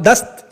10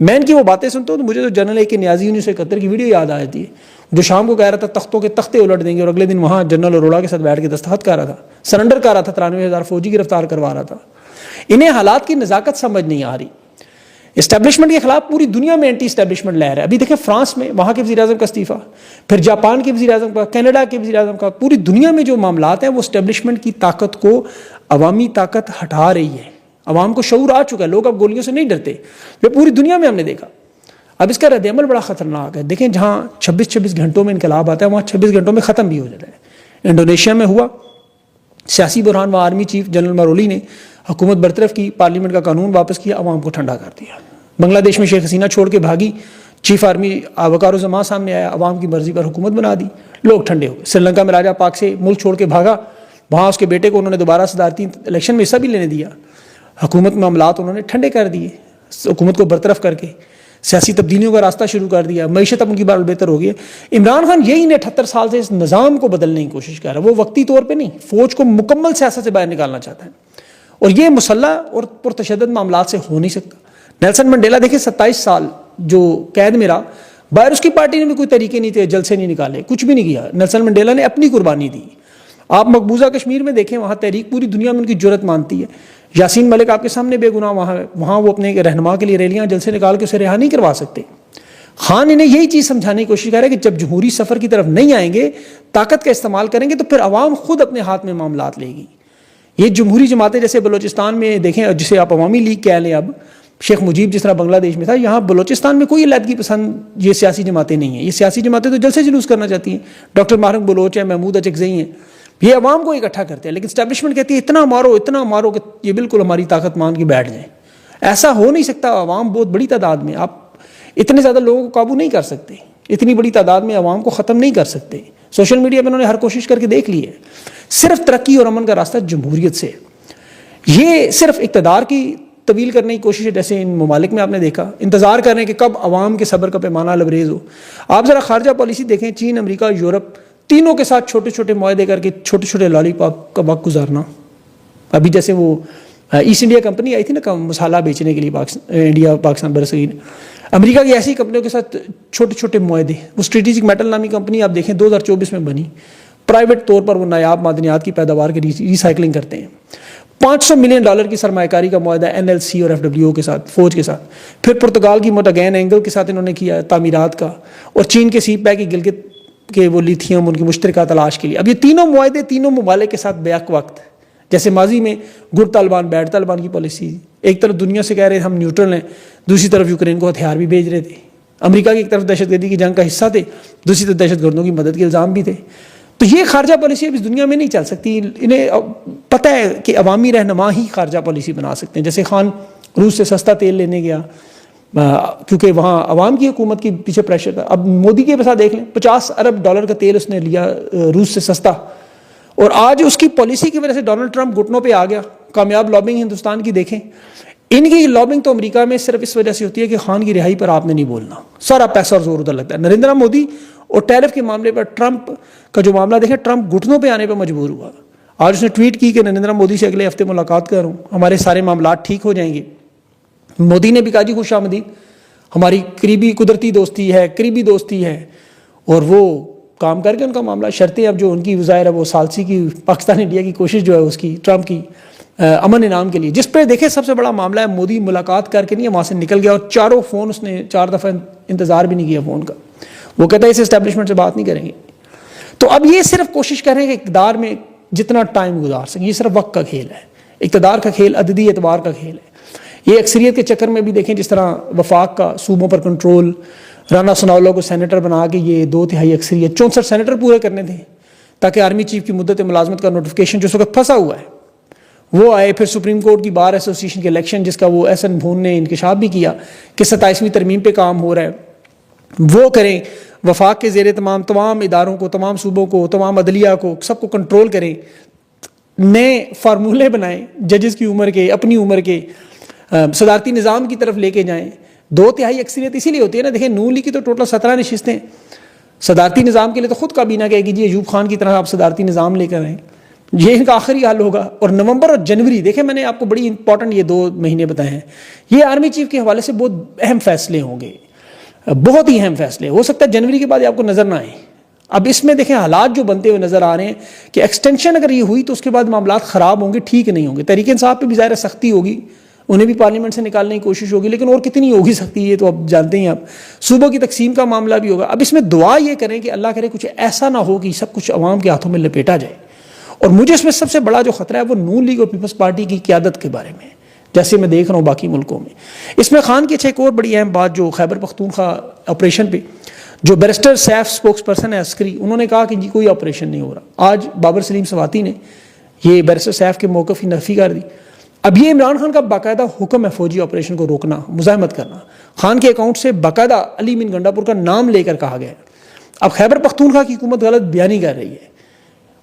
میں ان کی وہ باتیں سنتا ہوں تو مجھے تو جنرل اے کے نیازی 1971 کی ویڈیو یاد آ جاتی ہے, جو شام کو کہہ رہا تھا تختوں کے تختے الٹ دیں گے, اور اگلے دن وہاں جنرل اروڑا کے ساتھ بیٹھ کے دستخط کر رہا تھا, سرنڈر کر رہا تھا, 93,000 فوجی گرفتار کروا رہا تھا. انہیں حالات کی نزاکت سمجھ نہیں آ رہی. اسٹیبلشمنٹ کے خلاف پوری دنیا میں اینٹی اسٹیبلشمنٹ لہر ہے. ابھی دیکھیں فرانس میں وہاں کے وزیر اعظم کا استعفیٰ, پھر جاپان کے وزیر اعظم کا, کینیڈا کے وزیر اعظم کا, پوری دنیا میں جو معاملات ہیں وہ اسٹیبلشمنٹ کی طاقت کو عوامی طاقت ہٹا رہی ہے. عوام کو شعور آ چکا ہے, لوگ اب گولیوں سے نہیں ڈرتے, یہ پوری دنیا میں ہم نے دیکھا. اب اس کا رد عمل بڑا خطرناک ہے. دیکھیں جہاں 26 گھنٹوں میں انقلاب آتا ہے وہاں 26 گھنٹوں میں ختم بھی ہو جاتا ہے. انڈونیشیا میں ہوا سیاسی بحران, وہاں آرمی چیف جنرل مرولی نے حکومت برطرف کی, پارلیمنٹ کا قانون واپس کیا, عوام کو ٹھنڈا کر دیا. بنگلہ دیش میں شیخ حسینہ چھوڑ کے بھاگی, چیف آرمی وقار الزمان سامنے آیا, عوام کی مرضی پر حکومت بنا دی, لوگ ٹھنڈے ہو گئے. سری لنکا میں راجا پاک سے ملک چھوڑ کے بھاگا, وہاں اس کے بیٹے کو انہوں نے دوبارہ صدارتی الیکشن میں حصہ بھی لینے دیا. حکومت معاملات انہوں نے ٹھنڈے کر دیے, حکومت کو برطرف کر کے سیاسی تبدیلیوں کا راستہ شروع کر دیا. معیشت اب ان کی بار بہتر ہو گئی ہے. عمران خان یہی 78 سال سے اس نظام کو بدلنے کی کوشش کر رہا ہے. وہ وقتی طور پہ نہیں, فوج کو مکمل سیاست سے باہر نکالنا چاہتا ہے, اور یہ مسلح اور پرتشدد معاملات سے ہو نہیں سکتا. نیلسن منڈیلا دیکھیں 27 سال جو قید میں رہا, باہر اس کی پارٹی نے بھی کوئی طریقے نہیں تھے, جلسے نہیں نکالے, کچھ بھی نہیں کیا. نیلسن منڈیلا نے اپنی قربانی دی. آپ مقبوضہ کشمیر میں دیکھیں, وہاں تحریک پوری دنیا میں ان کی جرت مانتی ہے. یاسین ملک آپ کے سامنے بے گناہ وہاں وہ اپنے رہنما کے لیے ریلیاں جلسے نکال کے اسے رہا نہیں کروا سکتے. خان انہیں یہی چیز سمجھانے کی کوشش کر رہا ہے کہ جب جمہوری سفر کی طرف نہیں آئیں گے, طاقت کا استعمال کریں گے, تو پھر عوام خود اپنے ہاتھ میں معاملات لے گی. یہ جمہوری جماعتیں جیسے بلوچستان میں دیکھیں, جسے آپ عوامی لیگ کہہ لیں, اب شیخ مجیب جس طرح بنگلہ دیش میں تھا, یہاں بلوچستان میں کوئی علیحدگی پسند یہ سیاسی جماعتیں نہیں ہیں. یہ سیاسی جماعتیں تو جلسے جلوس کرنا چاہتی ہیں. ڈاکٹر مارک بلوچ ہیں, محمود اچکزئی ہیں, یہ عوام کو اکٹھا کرتے ہیں. لیکن اسٹیبلشمنٹ کہتی ہے اتنا مارو کہ یہ بالکل ہماری طاقت مان کے بیٹھ جائیں. ایسا ہو نہیں سکتا. عوام بہت بڑی تعداد میں, آپ اتنے زیادہ لوگوں کو قابو نہیں کر سکتے, اتنی بڑی تعداد میں عوام کو ختم نہیں کر سکتے. سوشل میڈیا پہ انہوں نے ہر کوشش کر کے دیکھ لی ہے. صرف ترقی اور امن کا راستہ جمہوریت سے. یہ صرف اقتدار کی طویل کرنے کی کوشش ہے, جیسے ان ممالک میں آپ نے دیکھا, انتظار کر رہے ہیں کہ کب عوام کے صبر کا پیمانہ لبریز ہو. آپ ذرا خارجہ پالیسی دیکھیں, چین, امریکہ, یورپ, تینوں کے ساتھ چھوٹے چھوٹے معاہدے کر کے چھوٹے چھوٹے لالی پاپ کا وقت گزارنا. ابھی جیسے وہ ایسٹ انڈیا کمپنی آئی تھی نا مسالہ بیچنے کے لیے انڈیا پاکستان برصغیر, امریکہ کی ایسی کمپنیوں کے ساتھ چھوٹے چھوٹے معاہدے. وہ اسٹریٹجک میٹل نامی کمپنی آپ دیکھیں 2024 میں بنی, پرائیویٹ طور پر وہ نایاب معدنیات کی پیداوار کی ریسائکلنگ کرتے ہیں. $500 ملین کی سرمایہ کاری کا معاہدہ NLC اور FWO کے ساتھ, فوج کے ساتھ. پھر پرتگال کی موٹاگین اینگل کے ساتھ انہوں نے کیا تعمیرات کا, اور چین کے سی پیک کی گلگت کے وہ لیتھیم ان کی مشترکہ تلاش کے لیے. اب یہ تینوں معاہدے تینوں ممالک کے ساتھ بیک وقت, جیسے ماضی میں گڈ طالبان بیڈ طالبان کی پالیسی, ایک طرف دنیا سے کہہ رہے ہم نیوٹرل ہیں, دوسری طرف یوکرین کو ہتھیار بھی بھیج رہے تھے. امریکہ کی ایک طرف دہشت گردی کی جنگ کا حصہ تھے, دوسری طرف دہشت گردوں کی مدد کے الزام بھی تھے. تو یہ خارجہ پالیسی اب اس دنیا میں نہیں چل سکتی. انہیں پتہ ہے کہ عوامی رہنما ہی خارجہ پالیسی بنا سکتے ہیں. جیسے خان روس سے سستا تیل لینے گیا کیونکہ وہاں عوام کی حکومت کے پیچھے پریشر تھا. اب مودی کے ساتھ دیکھ لیں, $50 ارب کا تیل اس نے لیا روس سے سستا, اور آج اس کی پالیسی کی وجہ سے ڈونلڈ ٹرمپ گھٹنوں پہ آ گیا. کامیاب لابنگ ہندوستان کی دیکھیں, ان کی لابنگ تو امریکہ میں صرف اس وجہ سے ہوتی ہے کہ خان کی رہائی پر آپ نے نہیں بولنا, سارا پیسہ اور زور ادھر لگتا ہے. نریندر مودی اور ٹیرف کے معاملے پر ٹرمپ کا جو معاملہ دیکھیں, ٹرمپ گھٹنوں پہ آنے پہ مجبور ہوا. آج اس نے ٹویٹ کی کہ نریندر مودی سے اگلے ہفتے ملاقات کروں, ہمارے سارے معاملات ٹھیک ہو جائیں گے. مودی نے بھی کہا جی خوش آمدید, ہماری قریبی قدرتی دوستی ہے, قریبی دوستی ہے, اور وہ کام کر کے ان کا معاملہ. شرطیں اب جو ان کی ظاہر ہے وہ ثالثی کی پاکستان انڈیا کی کوشش جو ہے اس کی ٹرمپ کی امن انعام کے لیے, جس پہ دیکھیں سب سے بڑا معاملہ ہے مودی ملاقات کر کے نہیں وہاں سے نکل گیا, اور چاروں فون اس نے 4 دفعہ انتظار بھی نہیں کیا فون کا. وہ کہتا ہے اس اسٹیبلشمنٹ سے بات نہیں کریں گے. تو اب یہ صرف کوشش کر رہے ہیں کہ اقتدار میں جتنا ٹائم گزار سکیں. یہ صرف وقت کا کھیل ہے, اقتدار کا کھیل, عددی اعتبار کا کھیل ہے. یہ اکثریت کے چکر میں بھی دیکھیں جس طرح وفاق کا صوبوں پر کنٹرول, رانا ثناءاللہ کو سینیٹر بنا کے یہ 2/3 اکثریت 64 سینیٹر پورے کرنے تھے تاکہ آرمی چیف کی مدت ملازمت کا نوٹیفیکیشن جو اس وقت پھنسا ہوا ہے وہ آئے. پھر سپریم کورٹ کی بار ایسوسی ایشن کے الیکشن جس کا وہ ایس این بھون نے انکشاف بھی کیا کہ 27ویں ترمیم پہ کام ہو رہا ہے, وہ کریں. وفاق کے زیر تمام اداروں کو, تمام صوبوں کو, تمام عدلیہ کو, سب کو کنٹرول کریں. نئے فارمولے بنائیں ججز کی عمر کے, اپنی عمر کے, صدارتی نظام کی طرف لے کے جائیں. 2/3 اکثریت اسی لیے ہوتی ہے نا. دیکھیں نون لیگ کی تو ٹوٹل 17 نشستیں, صدارتی نظام کے لیے تو خود کابینہ کہے گی جی ایوب خان کی طرح آپ صدارتی نظام لے کر آئیں. یہ ان کا آخری حل ہوگا. اور نومبر اور جنوری دیکھیں میں نے آپ کو بڑی امپورٹنٹ یہ 2 مہینے بتائے ہیں, یہ آرمی چیف کے حوالے سے بہت اہم فیصلے ہوں گے, بہت ہی اہم فیصلے. ہو سکتا ہے جنوری کے بعد یہ آپ کو نظر نہ آئیں. اب اس میں دیکھیں حالات جو بنتے ہوئے نظر آ رہے ہیں کہ ایکسٹینشن اگر یہ ہوئی تو اس کے بعد معاملات خراب ہوں گے, ٹھیک نہیں ہوں گے. تحریک انصاف پہ بھی ظاہر سختی ہوگی, انہیں بھی پارلیمنٹ سے نکالنے کی کوشش ہوگی, لیکن اور کتنی ہوگی سختی یہ تو اب جانتے ہیں. آپ صوبوں کی تقسیم کا معاملہ بھی ہوگا. اب اس میں دعا یہ کریں کہ اللہ کرے کچھ ایسا نہ ہو کہ سب کچھ عوام کے ہاتھوں میں لپیٹا جائے. اور مجھے اس میں سب سے بڑا جو خطرہ ہے وہ نون لیگ اور پیپلز پارٹی کی قیادت کے بارے میں, جیسے میں دیکھ رہا ہوں باقی ملکوں میں. اس میں خان کی ایک اور بڑی اہم بات جو خیبر پختونخوا آپریشن پہ جو بیرسٹر سیف سپوکس پرسن ہے عسکری, انہوں نے کہا کہ جی کوئی آپریشن نہیں ہو رہا. آج بابر سلیم سواتی نے یہ بیرسٹر سیف کے موقف کی نفی کر دی. اب یہ عمران خان کا باقاعدہ حکم ہے فوجی آپریشن کو روکنا, مزاحمت کرنا. خان کے اکاؤنٹ سے باقاعدہ علی مین گنڈا پور کا نام لے کر کہا گیا ہے. اب خیبر پختونخوا کی حکومت غلط بیانی کر رہی ہے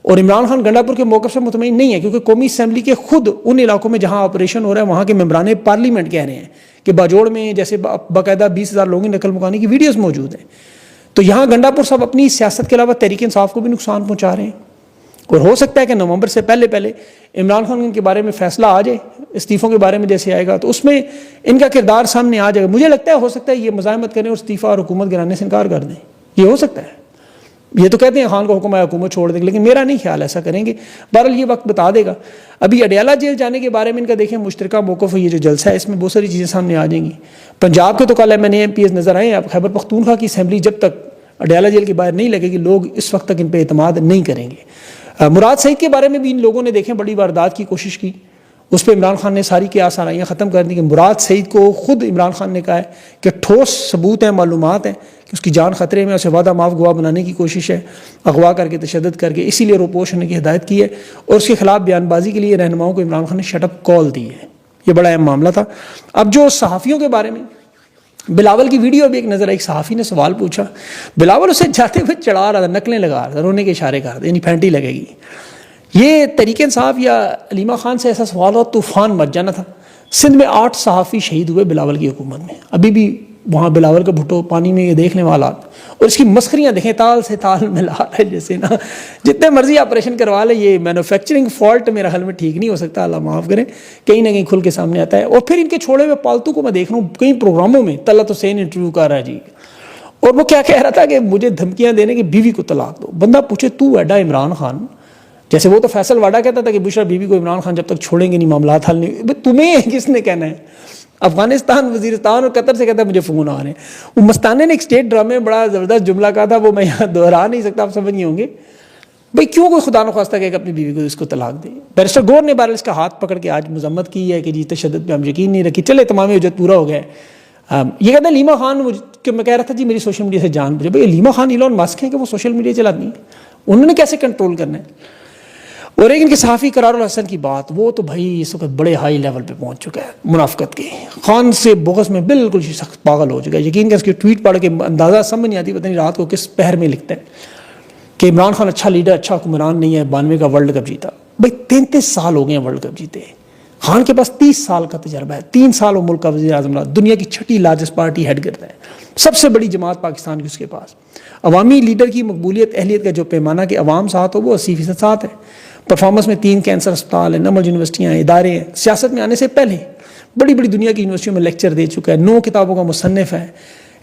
اور عمران خان گنڈا پور کے موقف سے مطمئن نہیں ہے, کیونکہ قومی اسمبلی کے خود ان علاقوں میں جہاں آپریشن ہو رہا ہے وہاں کے ممبران پارلیمنٹ کہہ رہے ہیں کہ باجوڑ میں جیسے باقاعدہ 20,000 لوگوں کی نقل مکانی کی ویڈیوز موجود ہیں. تو یہاں گنڈا پور صاحب اپنی سیاست کے علاوہ تحریک انصاف کو بھی نقصان پہنچا رہے ہیں. اور ہو سکتا ہے کہ نومبر سے پہلے عمران خان کے بارے میں فیصلہ آ جائے, استعفوں کے بارے میں جیسے آئے گا تو اس میں ان کا کردار سامنے آ جائے گا. مجھے لگتا ہے ہو سکتا ہے یہ مزاحمت کریں اور استعفیٰ اور حکومت گرانے سے انکار کر دیں, یہ ہو سکتا ہے. یہ تو کہتے ہیں خان کو حکم ہے حکومت چھوڑ دیں گے, لیکن میرا نہیں خیال ایسا کریں گے. بہرحال یہ وقت بتا دے گا. ابھی اڈیالہ جیل جانے کے بارے میں ان کا دیکھیں مشترکہ موقف ہے, یہ جو جلسہ ہے اس میں بہت ساری چیزیں سامنے آ جائیں گی. پنجاب کے تو کل MNA نظر آئے. اب خیبر پختونخوا کی اسمبلی جب تک اڈیالہ جیل کے باہر نہیں لگے گی لوگ اس وقت تک ان پہ اعتماد نہیں کریں گے. مراد سعید کے بارے میں بھی ان لوگوں نے دیکھیں بڑی واردات کی کوشش کی, اس پہ عمران خان نے ساری کی آسانیاں ختم کر دی. کہ مراد سعید کو خود عمران خان نے کہا ہے کہ ٹھوس ثبوت ہیں, معلومات ہیں کہ اس کی جان خطرے میں, اسے وعدہ معاف گواہ بنانے کی کوشش ہے, اغوا کر کے تشدد کر کے, اسی لیے روپوش ہونے کی ہدایت کی ہے اور اس کے خلاف بیان بازی کے لیے رہنماؤں کو عمران خان نے شٹ اپ کال دی ہے. یہ بڑا اہم معاملہ تھا. اب جو صحافیوں کے بارے میں بلاول کی ویڈیو بھی ایک نظر آئی. ایک صحافی نے سوال پوچھا, بلاول اسے جاتے ہوئے چڑھا رہا تھا, نقلیں لگا رہا تھا, رونے کے اشارے کر رہا تھا, یعنی پھینٹی لگے گی. یہ تحریک انصاف یا علیمہ خان سے ایسا سوال ہو طوفان مچ جانا تھا. سندھ میں 8 صحافی شہید ہوئے بلاول کی حکومت میں. ابھی بھی وہاں بلاول کا بھٹو پانی میں یہ دیکھ لیں حالات, اور اس کی مسخریاں دیکھیں, تال سے تال ملا رہا ہے جیسے نا جتنے مرضی آپریشن کروا لے. یہ مینوفیکچرنگ فالٹ میرا حل میں ٹھیک نہیں ہو سکتا, اللہ معاف کریں, کہیں نہ کہیں کھل کے سامنے آتا ہے. اور پھر ان کے چھوڑے ہوئے پالتو کو میں دیکھ رہا ہوں کئی پروگراموں میں, طلعت حسین انٹرویو کر رہا ہے جی, اور وہ کیا کہہ رہا تھا کہ مجھے دھمکیاں دینے کہ بیوی کو طلاق دو. بندہ پوچھے تو ایڈا عمران خان, جیسے وہ تو فیصل واڈا کہتا تھا کہ بشرا بیوی کو عمران خان جب تک چھوڑیں گے نہیں معاملات حل نہیں. تمہیں کس نے کہنا ہے؟ افغانستان, وزیرستان اور قطر سے کہتا ہے مجھے فون آ رہے ہیں. وہ مستانے نے ایک اسٹیٹ ڈرامے میں بڑا زبردست جملہ کہا تھا, وہ میں یہاں دہرا نہیں سکتا, آپ سمجھ نہیں ہوں گے. بھائی کیوں کوئی خدا نخواستہ کہ اپنی بیوی کو اس کو طلاق دے. بیرسٹر گور نے بہرحال اس کا ہاتھ پکڑ کے آج مذمت کی ہے کہ جی تشدد پہ ہم یقین نہیں رکھی, چلے تمام حجت پورا ہو گیا. یہ کہتا ہے لیما خان, کہ میں کہہ رہا تھا جی میری سوشل میڈیا سے جان بجے. بھائی لیما خان ایلون ماسک ہیں کہ وہ سوشل میڈیا چلاتی ہیں, انہوں نے کیسے کنٹرول کرنا ہے. اور ایک ان کے صحافی قرار الحسن کی بات, وہ تو بھائی اس وقت بڑے ہائی لیول پہ پہنچ چکا ہے منافقت کے, خان سے بغض میں بالکل سخت پاگل ہو چکا ہے. یقین کہ اس کی ٹویٹ پڑھ کے اندازہ سمجھ نہیں آتی, پتہ نہیں رات کو کس پہر میں لکھتا ہے کہ عمران خان اچھا لیڈر, اچھا حکمران نہیں ہے, 92 کا ورلڈ کپ جیتا. بھائی 33 سال ہو گئے ہیں ورلڈ کپ جیتے. خان کے پاس 30 سال کا تجربہ ہے, 3 سال وہ ملک کا وزیر اعظم رہا, دنیا کی 6ٹھی لارجسٹ پارٹی ہیڈ کرتا ہے, سب سے بڑی جماعت پاکستان کی اس کے پاس. عوامی لیڈر کی مقبولیت اہلیت کا جو پیمانہ کہ عوام ساتھ ہو وہ 80% ساتھ ہے. پرفارمنس میں 3 کینسر اسپتال ہیں, نمل یونیورسٹیاں ہیں, ادارے ہیں. سیاست میں آنے سے پہلے بڑی بڑی دنیا کی یونیورسٹیوں میں لیکچر دے چکا ہے, 9 کتابوں کا مصنف ہے.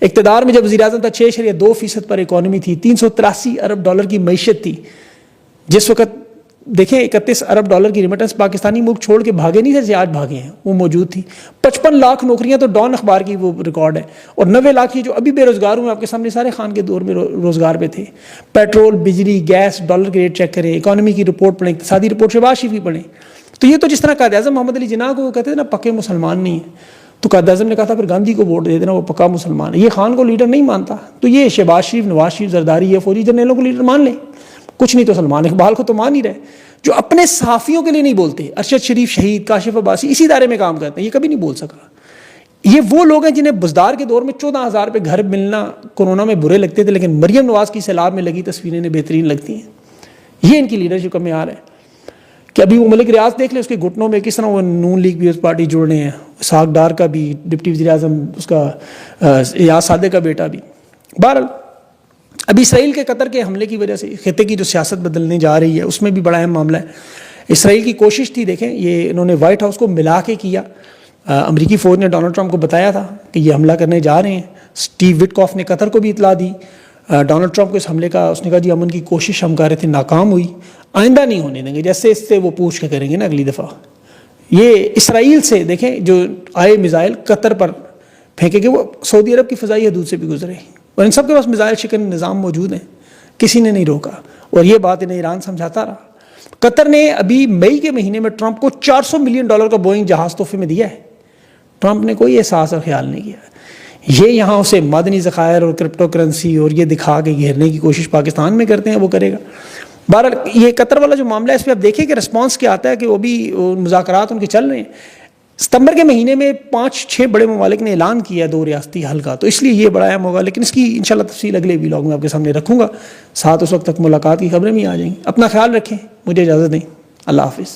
اقتدار میں جب وزیر اعظم تھا 6.2% پر اکانومی تھی, $383 ارب کی معیشت تھی. جس وقت دیکھیں 31 ارب ڈالر کی ریمیٹنس پاکستانی ملک چھوڑ کے بھاگے نہیں تھے, آج بھاگے ہیں, وہ موجود تھی. 55 لاکھ نوکریاں تو ڈان اخبار کی وہ ریکارڈ ہے, اور 90 لاکھ جو ابھی بے روزگار ہوئے آپ کے سامنے سارے خان کے دور میں روزگار پہ تھے. پیٹرول, بجلی, گیس, ڈالر کے ریٹ چیک کریں, اکانومی کی رپورٹ پڑھیں, اقتصادی رپورٹ شہباز شریفی پڑھیں. تو یہ تو جس طرح قائد اعظم محمد علی جناح کو کہتے تھے نا پکے مسلمان نہیں ہیں, تو قائد اعظم نے کہا تھا پھر گاندھی کو ووٹ دے دینا, وہ پکا مسلمان ہے. یہ خان کو لیڈر نہیں مانتا, تو یہ شہباز شریف, نواز شریف, زرداری, یہ فوجی جرنیلوں کو لیڈر مان لیں. کچھ نہیں تو سلمان اقبال کو تو مان ہی رہے, جو اپنے صحافیوں کے لیے نہیں بولتے. ارشد شریف شہید, کاشف عباسی اسی ادارے میں کام کرتے ہیں, یہ کبھی نہیں بول سکا. یہ وہ لوگ ہیں جنہیں بزدار کے دور میں 14,000 پہ گھر ملنا کورونا میں برے لگتے تھے, لیکن مریم نواز کی سیلاب میں لگی تصویریں انہیں بہترین لگتی ہیں. یہ ان کی لیڈرشپ کا معیار ہے. کہ ابھی وہ ملک ریاض دیکھ لیں, اس کے گھٹنوں میں کس طرح وہ نون لیگ پیپلز پارٹی جوڑ رہے ہیں. اسحاق ڈار کا بھی, ڈپٹی وزیر اعظم اس کا ایاز صادق کا بیٹا بھی. بہرحال ابھی اسرائیل کے قطر کے حملے کی وجہ سے خطے کی جو سیاست بدلنے جا رہی ہے اس میں بھی بڑا اہم معاملہ ہے۔ اسرائیل کی کوشش تھی، دیکھیں یہ انہوں نے وائٹ ہاؤس کو ملا کے کیا، امریکی فوج نے ڈونلڈ ٹرمپ کو بتایا تھا کہ یہ حملہ کرنے جا رہے ہیں، اسٹیو وٹکاف نے قطر کو بھی اطلاع دی، ڈونلڈ ٹرمپ کو اس حملے کا اس نے کہا جی امن کی کوشش ہم کر رہے تھے، ناکام ہوئی، آئندہ نہیں ہونے دیں گے، جیسے اس سے وہ پوچھ کے کریں گے نا اگلی دفعہ۔ یہ اسرائیل سے دیکھیں جو آئے میزائل قطر پر پھینکے گئے، وہ سعودی عرب کی فضائی حدود سے بھی گزرے، اور ان سب کے پاس میزائل شکن نظام موجود ہیں، کسی نے نہیں روکا، اور یہ بات انہیں ایران سمجھاتا رہا۔ قطر نے ابھی مئی کے مہینے میں ٹرمپ کو $400 ملین کا بوئنگ جہاز تحفے میں دیا ہے، ٹرمپ نے کوئی احساس اور خیال نہیں کیا۔ یہ یہاں اسے معدنی ذخائر اور کرپٹو کرنسی اور یہ دکھا کے گھیرنے کی کوشش پاکستان میں کرتے ہیں، وہ کرے گا۔ بہرحال یہ قطر والا جو معاملہ ہے اس پہ آپ دیکھیں کہ رسپانس کیا آتا ہے، کہ وہ بھی مذاکرات ان کے چل رہے ہیں۔ ستمبر کے مہینے میں 5-6 بڑے ممالک نے اعلان کیا 2 ریاستی حل کا، تو اس لیے یہ بڑا اہم ہوگا، لیکن اس کی انشاءاللہ تفصیل اگلے ویلاگ میں آپ کے سامنے رکھوں گا، ساتھ اس وقت تک ملاقات کی خبریں بھی آ جائیں گی۔ اپنا خیال رکھیں، مجھے اجازت دیں، اللہ حافظ۔